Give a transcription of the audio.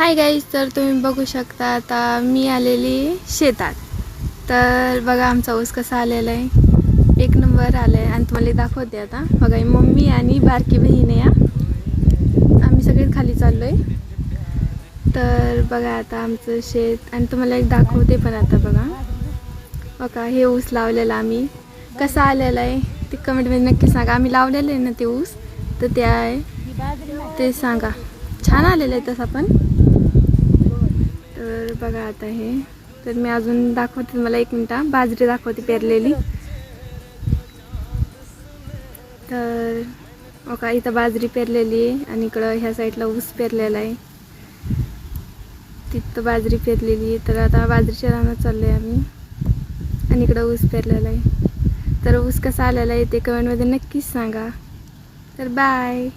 Hi guys, तर तुम्ही बघू शकता आता मी आलेली शेतात. तर बघा आमचा ऊस कसा आलेला आहे, एक नंबर आला आहे. आणि तुम्हाला दाखवते आता. बघा ही मम्मी आणि बारकी बहीण आहे. आम्ही सगळे खाली चाललो आहे. तर बघा आता आमचं शेत आणि तुम्हाला एक दाखवते पण. आता बघा हे ऊस लावलेला आम्ही कसा आलेला आहे ते कमेंटमध्ये नक्की सांगा. आम्ही लावलेलं आहे ना ते ऊस, तर ते आहे ते सांगा. छान आलेलं आहे तसं पण. तर बघा आता हे, तर मी अजून दाखवते तुम्हाला. एक मिनटं बाजरी दाखवते पेरलेली. तर बघा इथं बाजरी पेरलेली आहे आणि इकडं ह्या साईडला ऊस पेरलेला आहे. तिथं बाजरी पेरलेली आहे. तर आता बाजरीच्या रानात चाललो आहे आम्ही आणि इकडं ऊस पेरलेला आहे. तर ऊस कसा आलेला आहे ते कमेंटमध्ये नक्कीच सांगा. तर बाय.